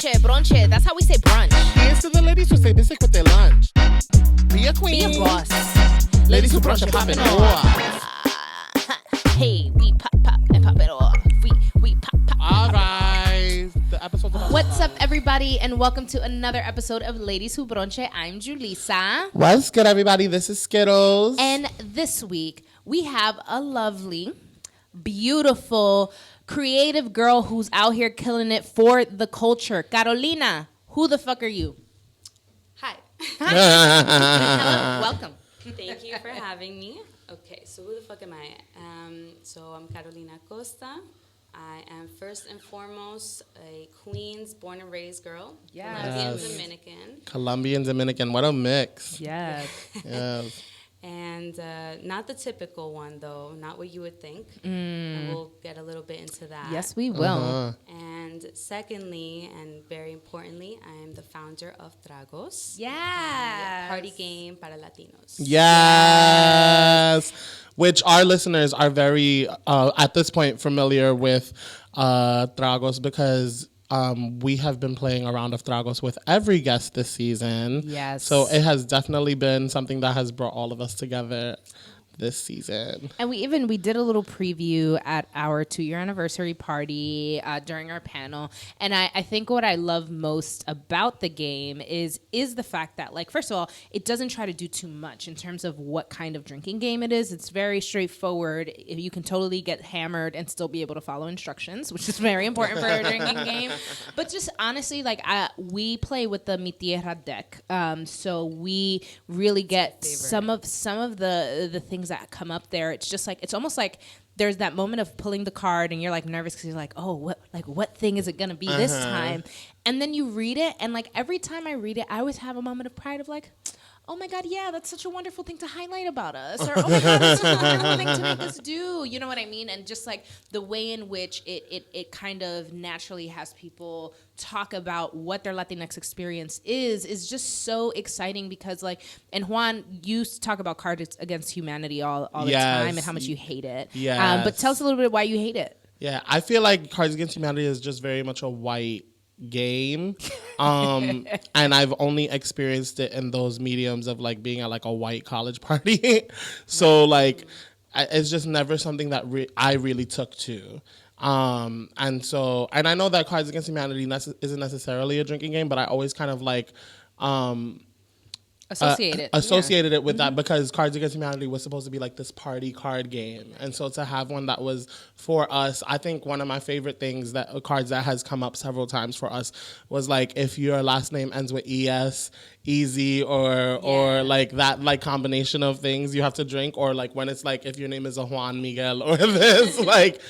Bronche. That's how we say brunch. Here's to the ladies who say basic with their lunch. Be a queen. Be a boss. Ladies who brunch and pop it off. Hey, we pop and pop it off. We pop. All right. The episode's about What's up, everybody, and welcome to another episode of Ladies Who Bronche. I'm Julissa. What's good, everybody? This is Skittles. And this week, we have a lovely, beautiful, creative girl who's out here killing it for the culture. Carolina, who the fuck are you? Hi. Hello, welcome. Thank you for having me. Okay, so who the fuck am I? So I'm Carolina Acosta. I am first and foremost a Queens born and raised girl. Yes. Colombian Dominican. Colombian, Dominican. What a mix. Yes. Yes. And not the typical one, though. Not what you would think. And we'll get a little bit into that. Yes, we will. And secondly, and very importantly, I am the founder of TRAGOS. Yes. Party game para Latinos. Yes. Which our listeners are very, at this point, familiar with Tragos because we have been playing a round of Tragos with every guest this season. Yes. So it has definitely been something that has brought all of us together this season. And we did a little preview at our 2-year anniversary party during our panel. And I think what I love most about the game is the fact that, like, first of all, it doesn't try to do too much in terms of what kind of drinking game it is. It's very straightforward. You can totally get hammered and still be able to follow instructions, which is very important for a drinking game. But just honestly, like, we play with the Mi Tierra deck. So we really get some of the things that come up there. It's just like, it's almost like there's that moment of pulling the card and you're like nervous because you're like, oh, what thing is it gonna be this time? And then you read it, and like every time I read it, I always have a moment of pride of like, oh my God, yeah, that's such a wonderful thing to highlight about us. Or, oh my God, that's such a wonderful thing to make us do. You know what I mean? And just like the way in which it kind of naturally has people talk about what their Latinx experience is just so exciting because, like, and Juan, you talk about Cards Against Humanity all the time and how much you hate it. Yes. But tell us a little bit why you hate it. Yeah, I feel like Cards Against Humanity is just very much a white game. And I've only experienced it in those mediums of like being at like a white college party. So like it's just never something that I really took to. And I know that Cards Against Humanity isn't necessarily a drinking game, but I always kind of like associated it with that because Cards Against Humanity was supposed to be like this party card game. And so to have one that was for us, I think one of my favorite things cards that has come up several times for us was like if your last name ends with ES, easy, or like that like combination of things you have to drink, or like when it's like if your name is a Juan Miguel or this like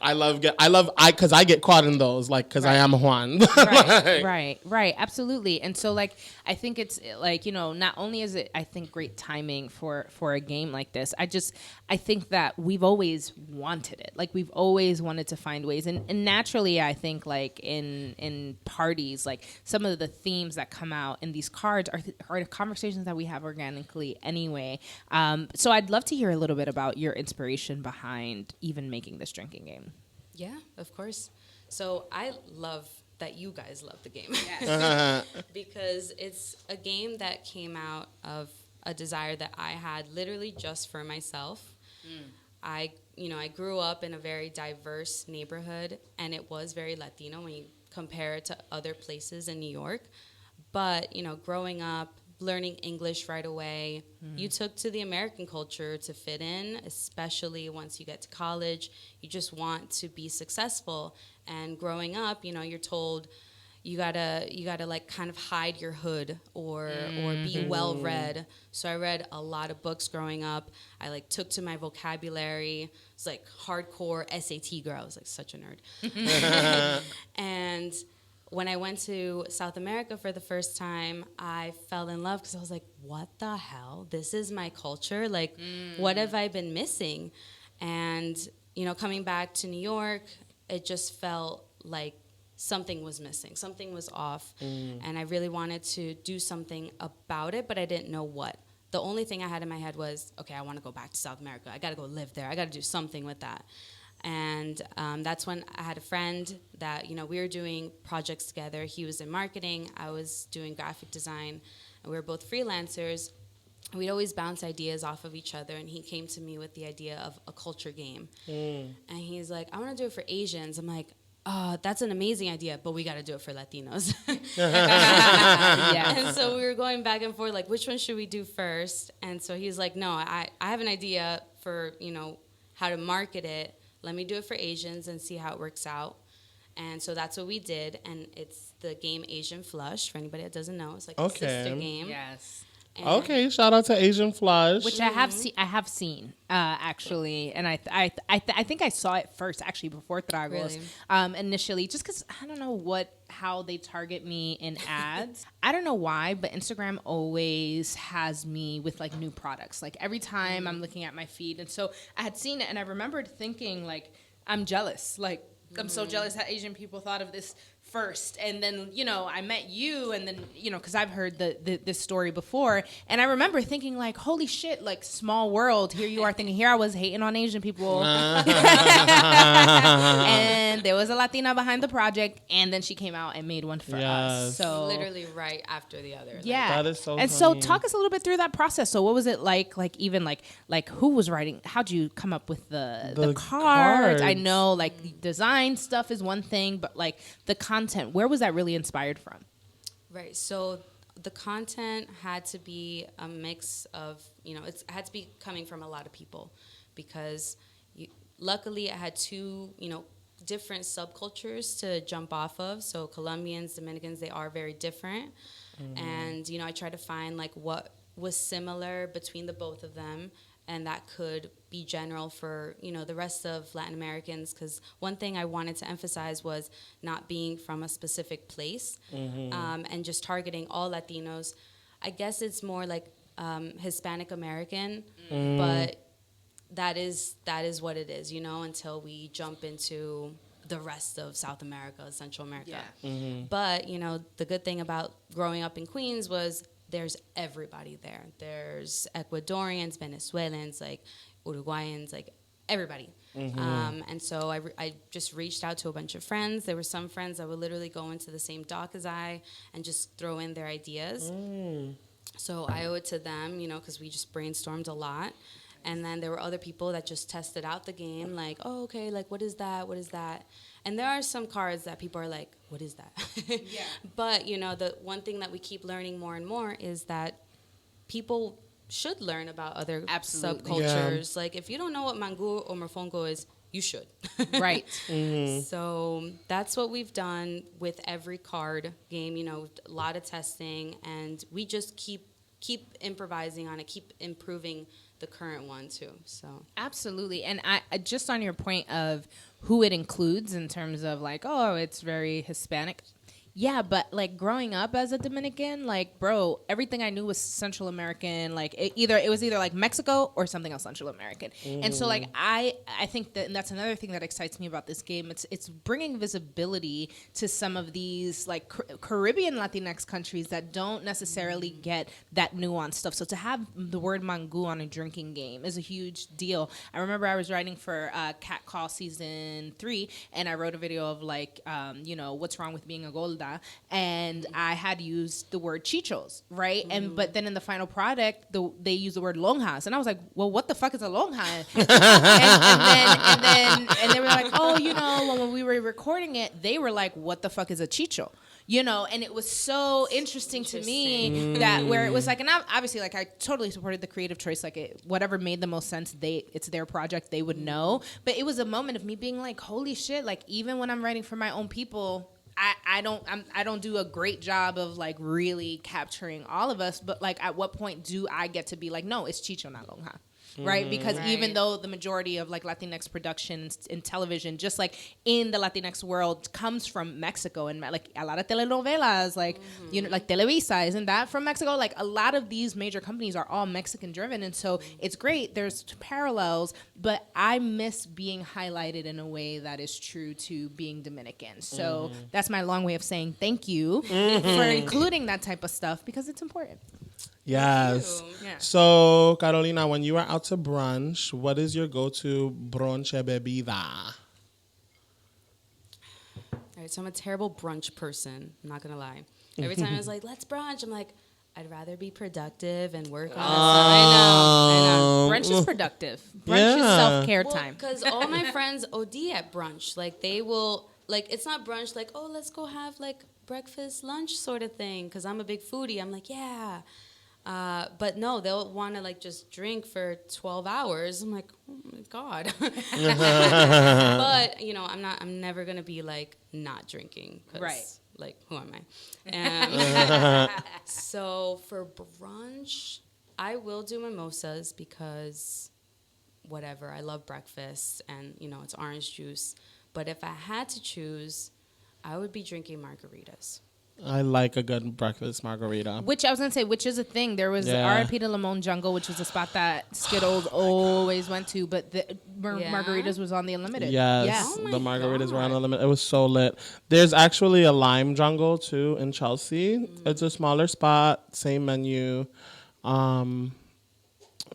because I get caught in those, like, because I am a Juan. Right, absolutely. And so, like, I think it's, like, you know, not only is it, I think, great timing for a game like this, I think that we've always wanted it. Like, we've always wanted to find ways. And naturally, I think, like, in parties, like, some of the themes that come out in these cards are conversations that we have organically anyway. So I'd love to hear a little bit about your inspiration behind even making this drinking game. Yeah, of course. So I love that you guys love the game. Yes. Because it's a game that came out of a desire that I had literally just for myself. I grew up in a very diverse neighborhood, and it was very Latino when you compare it to other places in New York. But, you know, growing up, learning English right away, you took to the American culture to fit in, especially once you get to college. You just want to be successful. And growing up, you know, you're told you gotta like kind of hide your hood or be well read. So I read a lot of books growing up. I like took to my vocabulary. It's like hardcore SAT girl. I was like such a nerd. And when I went to South America for the first time, I fell in love because I was like, what the hell? This is my culture. Like, what have I been missing? And, you know, coming back to New York, it just felt like something was missing. Something was off. And I really wanted to do something about it, but I didn't know what. The only thing I had in my head was, okay, I want to go back to South America. I got to go live there. I got to do something with that. And that's when I had a friend that, we were doing projects together. He was in marketing, I was doing graphic design, and we were both freelancers. We'd always bounce ideas off of each other, and he came to me with the idea of a culture game. And he's like, I want to do it for Asians. I'm like, oh, that's an amazing idea, but we got to do it for Latinos. And so we were going back and forth, like, which one should we do first? And so he's like, no, I have an idea for, how to market it. Let me do it for Asians and see how it works out. And so that's what we did, and it's the game Asian Flush, for anybody that doesn't know. It's like a sister game. Yes. And okay, shout out to Asian Flush, which I have seen actually, and I think I saw it first actually before TRAGOS. Really? Initially, just because I don't know how they target me in ads. I don't know why, but Instagram always has me with like new products. Like every time I'm looking at my feed, and so I had seen it, and I remembered thinking like, I'm jealous. Like I'm so jealous that Asian people thought of this first, and then I met you, and then because I've heard this story before, and I remember thinking like, holy shit, like small world. Here you are thinking, here I was hating on Asian people, and there was a Latina behind the project, and then she came out and made one for us. So literally right after the other. Yeah, that is so. And funny. so talk us a little bit through that process. So what was it like even like who was writing? How'd you come up with the cards? I know like design stuff is one thing, but like the content, where was that really inspired from? Right. So the content had to be a mix of, it had to be coming from a lot of people, because luckily I had two, different subcultures to jump off of. So Colombians, Dominicans, they are very different. And, I tried to find like what was similar between the both of them, and that could be general for, the rest of Latin Americans, because one thing I wanted to emphasize was not being from a specific place, and just targeting all Latinos. I guess it's more like Hispanic American, but that is what it is, until we jump into the rest of South America, Central America. Yeah. But, the good thing about growing up in Queens was there's everybody there. There's Ecuadorians, Venezuelans, like Uruguayans, like everybody. And so I just reached out to a bunch of friends. There were some friends that would literally go into the same dock as I and just throw in their ideas. So I owe it to them, because we just brainstormed a lot. And then there were other people that just tested out the game, like, oh, okay, like, what is that? What is that? And there are some cards that people are like, what is that? Yeah. But, the one thing that we keep learning more and more is that people should learn about other subcultures. Yeah. Like, if you don't know what mango or mofongo is, you should. Right. So that's what we've done with every card game, a lot of testing, and we just keep improvising on it, keep improving the current one too. So absolutely. And I just on your point of who it includes in terms of like, oh, it's very Hispanic. Yeah, but like growing up as a Dominican, like, bro, everything I knew was Central American. Like it was either like Mexico or something else Central American. And so like I think that, and that's another thing that excites me about this game. It's bringing visibility to some of these like Caribbean Latinx countries that don't necessarily get that nuanced stuff. So to have the word mango on a drinking game is a huge deal. I remember I was writing for Cat Call season 3, and I wrote a video of like, what's wrong with being a gold. And I had used the word chichos, right? And but then in the final product, they used the word lonjas, and I was like, well, what the fuck is a lonja? and they were like, oh, when we were recording it, they were like, what the fuck is a chicho? And it was so interesting to me that where it was like, and obviously like I totally supported the creative choice, like whatever made the most sense, it's their project, they would know. But it was a moment of me being like, holy shit, like even when I'm writing for my own people, I don't do a great job of like really capturing all of us, but like at what point do I get to be like, no, it's Chicho, not Lonja, right? Because even though the majority of like Latinx productions in television, just like in the Latinx world, comes from Mexico, and like a lot of telenovelas, like like Televisa, isn't that from Mexico? Like a lot of these major companies are all Mexican driven, and so it's great. There's parallels, but I miss being highlighted in a way that is true to being Dominican. So that's my long way of saying thank you for including that type of stuff, because it's important. Yes. Thank Yeah. So, Carolina, when you are out to brunch, what is your go-to brunch bebida? All right, so I'm a terrible brunch person. I'm not gonna lie. Every time I was like, "Let's brunch," I'm like, I'd rather be productive and work on stuff. I know. Brunch is productive. Brunch is Yeah. self-care time. Because all my friends OD at brunch. Like they will, like it's not brunch. Like, oh, let's go have like breakfast, lunch sort of thing. Because I'm a big foodie. I'm like, yeah. But no, they'll want to like just drink for 12 hours. I'm like, oh my God. But, you know, I'm never going to be like not drinking. 'Cause, Right. Like, who am I? So for brunch, I will do mimosas because whatever. I love breakfast and, you know, it's orange juice. But if I had to choose, I would be drinking margaritas. I like a good breakfast margarita. Which I was gonna say, which is a thing. There was Yeah. R.I.P. to Limon Jungle, which was a spot that Skittles always went to, but the Yeah? margaritas was on the Unlimited. Yes, Yeah. Oh my the margaritas were on God. the limit. It was so lit. There's actually a Lime Jungle too in Chelsea. It's a smaller spot, same menu.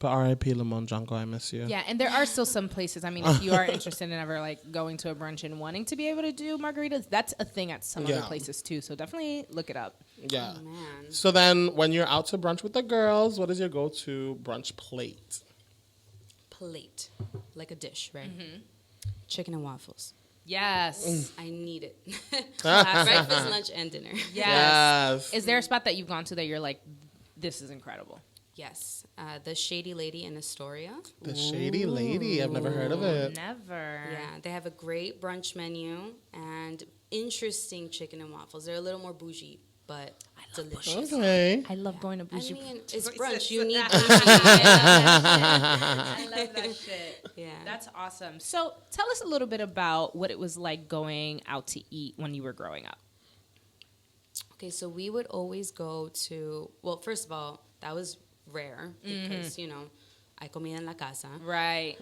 But R.I.P. Limon Jungle, I miss you. Yeah, and there are still some places. I mean, if you are interested in ever like going to a brunch and wanting to be able to do margaritas, that's a thing at some other Yeah. places too. So definitely look it up. Yeah. Oh, man. So then, when you're out to brunch with the girls, what is your go-to brunch plate? Plate. Like a dish, right? Chicken and waffles. Yes. I need it. Breakfast, lunch, and dinner. Yes. Is there a spot that you've gone to that you're like, this is incredible? Yes. The Shady Lady in Astoria. The Shady Lady. I've never heard of it. Never. Yeah, they have a great brunch menu and interesting chicken and waffles. They're a little more bougie, but delicious. Okay. I love going to I bougie. mean, it's brunch. You need I love that shit. Yeah. That's awesome. So tell us a little bit about what it was like going out to eat when you were growing up. Okay, so we would always go to, well, first of all, that was rare because, you know, hay comida en la casa. Right.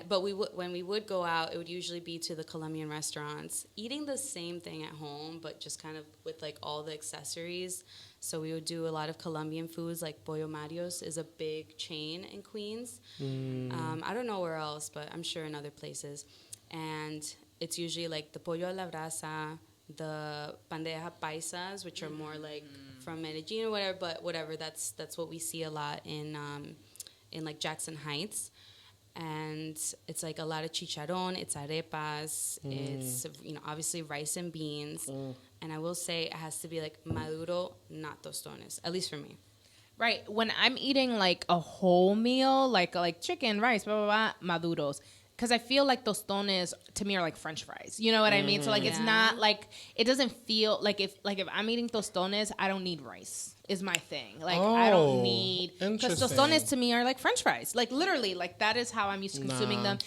But when we would go out, it would usually be to the Colombian restaurants, eating the same thing at home, but just kind of with like all the accessories. So we would do a lot of Colombian foods, like Pollo Mario's is a big chain in Queens. I don't know where else, but I'm sure in other places. And it's usually like the pollo a la brasa, the bandeja paisas, which are more like from Medellin or whatever, but whatever, that's what we see a lot in like Jackson Heights. And it's like a lot of chicharrón, it's arepas, it's, you know, obviously rice and beans. And I will say it has to be like maduro, not tostones, at least for me. Right. When I'm eating like a whole meal, like chicken, rice, blah, blah, blah, maduros. Because I feel like tostones to me are like French fries. You know what I mean? So like it's not like, it doesn't feel like if I'm eating tostones, I don't need rice is my thing. Like I don't need, because tostones to me are like French fries. Like literally, like that is how I'm used to consuming them.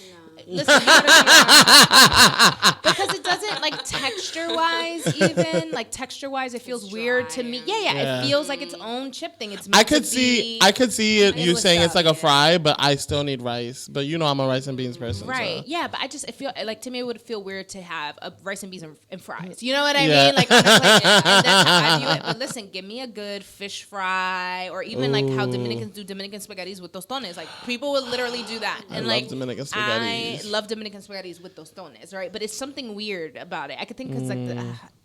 Listen, you gotta be because it doesn't like texture-wise it feels weird to me. Yeah. It feels like its own chip thing. It's I could see it. You saying it's like a fry, but I still need rice. But you know, I'm a rice and beans person. Right. So. Yeah, but I feel like to me it would feel weird to have a rice and beans and fries. You know what I mean? Like on a plate, and that's how I view it. But listen, give me a good fish fry, or even like how Dominicans do Dominican spaghettis with tostones. Like people would literally do that. And I love Dominican spaghettis. I love Dominican spaghettis with tostones, right? But it's something weird about it. I could think because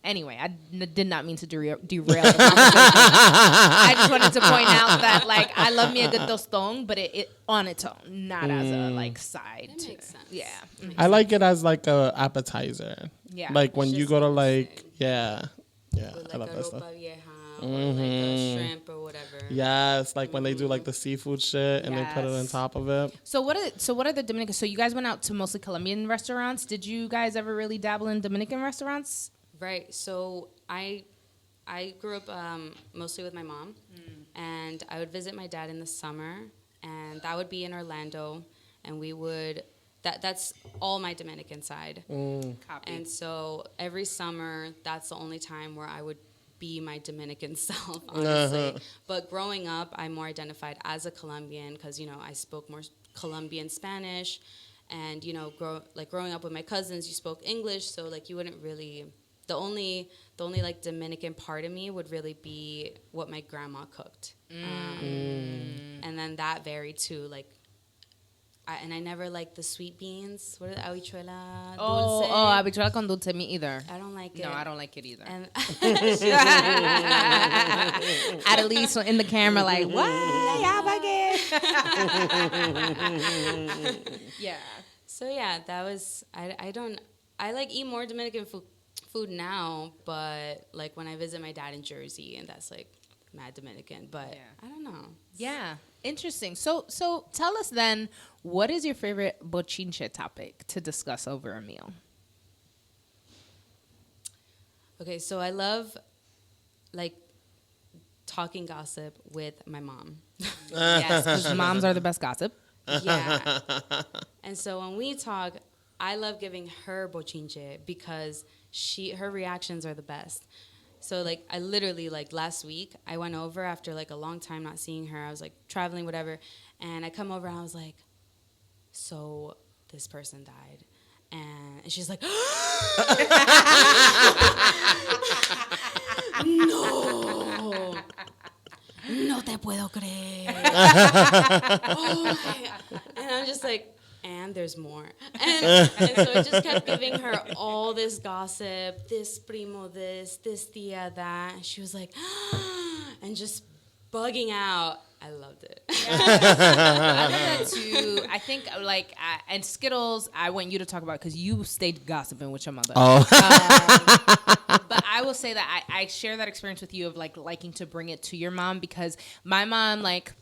anyway, I did not mean to derail the conversation. I just wanted to point out that like I love me a good tostón, but it on its own, not as a like side. That makes sense. Yeah. I like it as like a appetizer. Yeah. Like when It's you just go to interesting. like yeah. With I like love a that stuff. ropa vieja or like a shrimp or whatever. Yes, like when they do like the seafood shit and they put it on Yes. top of it. So what are the Dominican? So you guys went out to mostly Colombian restaurants. Did you guys ever really dabble in Dominican restaurants? Right. So I grew up mostly with my mom, and I would visit my dad in the summer, and that would be in Orlando, and we would. That's all my Dominican side. Copy. And so every summer, that's the only time where I would be my Dominican self, honestly. But growing up, I more identified as a Colombian because, you know, I spoke more Colombian Spanish. And, you know, growing up with my cousins, you spoke English. So, like, you wouldn't really the only like Dominican part of me would really be what my grandma cooked. And then that varied too. Like, I never liked the sweet beans. What are the habichuela dulce? Oh, habichuela con dulce, me either. I don't like it. No, I don't like it either. And Adelise in the camera like, what? Yeah. So yeah, that was I like eat more Dominican food now, but like when I visit my dad in Jersey, and that's like mad Dominican, but I don't know. Yeah, interesting. So tell us then, what is your favorite bochinche topic to discuss over a meal? Okay, so I love like talking gossip with my mom. Yes, because moms are the best gossip. Yeah. And so when we talk, I love giving her bochinche because her reactions are the best. So, like, I literally, like, last week, I went over after, like, a long time not seeing her. I was, like, traveling, whatever. And I come over, and I was like, so this person died. And she's like, no. No te puedo creer. Oh, my God. And I'm just like, and there's more. And so I just kept giving her all this gossip, this primo this tia that. And she was like, and just bugging out. I loved it. Yeah. I did that too. I think, like, and Skittles, I want you to talk about because you stayed gossiping with your mother. Oh. But I will say that I share that experience with you of, like, liking to bring it to your mom because my mom, like,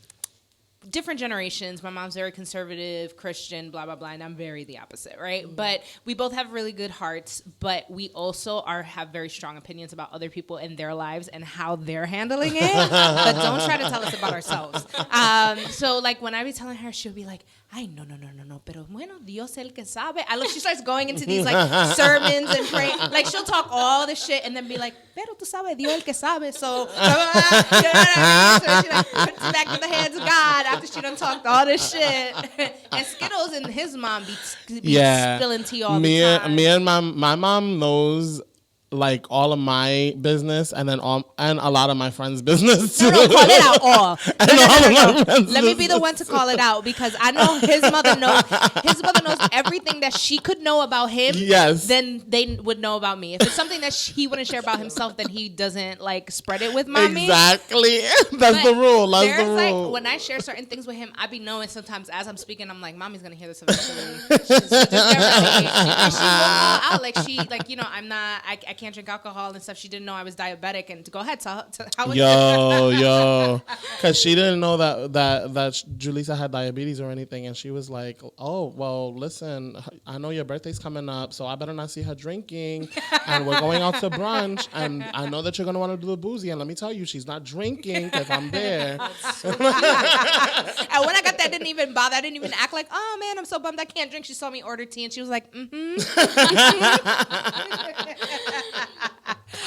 different generations. My mom's very conservative, Christian, blah, blah, blah, and I'm very the opposite, right? Mm-hmm. But we both have really good hearts, but we also have very strong opinions about other people in their lives and how they're handling it, but don't try to tell us about ourselves. So, like, when I be telling her, she'll be like, ay, no, pero bueno, Dios el que sabe. She starts going into these, like, sermons and praying. Like, she'll talk all this shit and then be like, pero tú sabes, Dios el que sabe. So, you know what I mean? So she, like, puts it back in the hands of God after she done talked all this shit. And Skittles and his mom be spilling tea all the time. Me and my mom knows, like, all of my business and then and a lot of my friends' business too. No, call it out all. No. Let me be the one to call it out because I know his mother knows everything that she could know about him. Yes. Then they would know about me. If it's something that he wouldn't share about himself, then he doesn't, like, spread it with mommy. Exactly. That's the rule. That's the rule. Like, when I share certain things with him, I be knowing sometimes as I'm speaking, I'm like, mommy's gonna hear this eventually. Just get ready. And she will go out like she, like, you know, I can't drink alcohol and stuff. She didn't know I was diabetic. And go ahead, tell how was yo, because she didn't know that Julissa had diabetes or anything, and she was like, "Oh, well, listen, I know your birthday's coming up, so I better not see her drinking, and we're going out to brunch, and I know that you're gonna want to do the boozy, and let me tell you, she's not drinking because I'm there." And when I got that, didn't even bother. I didn't even act like, "Oh man, I'm so bummed I can't drink." She saw me order tea, and she was like, "Mm-hmm."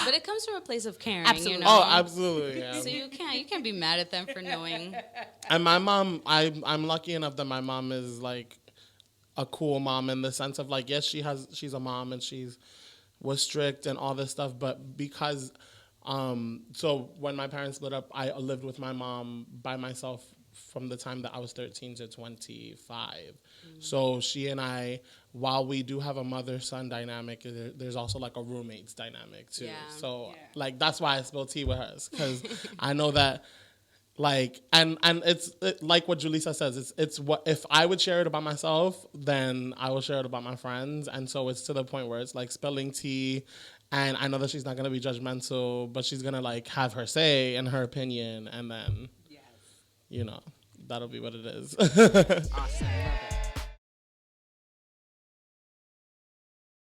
But it comes from a place of caring, absolutely. you know? Oh, absolutely. Yeah. So you can't be mad at them for knowing. And my mom, I'm lucky enough that my mom is, like, a cool mom in the sense of, like, yes, she's a mom and was strict and all this stuff, but because so when my parents split up, I lived with my mom by myself from the time that I was 13 to 25. Mm-hmm. So she and I, while we do have a mother-son dynamic, there's also, like, a roommates dynamic too. Yeah. So like, that's why I spill tea with hers, because I know that, like, and it's like what Julissa says, it's what if I would share it about myself, then I will share it about my friends. And so it's to the point where it's like spilling tea, and I know that she's not going to be judgmental, but she's going to, like, have her say and her opinion, and then you know, that'll be what it is. Awesome.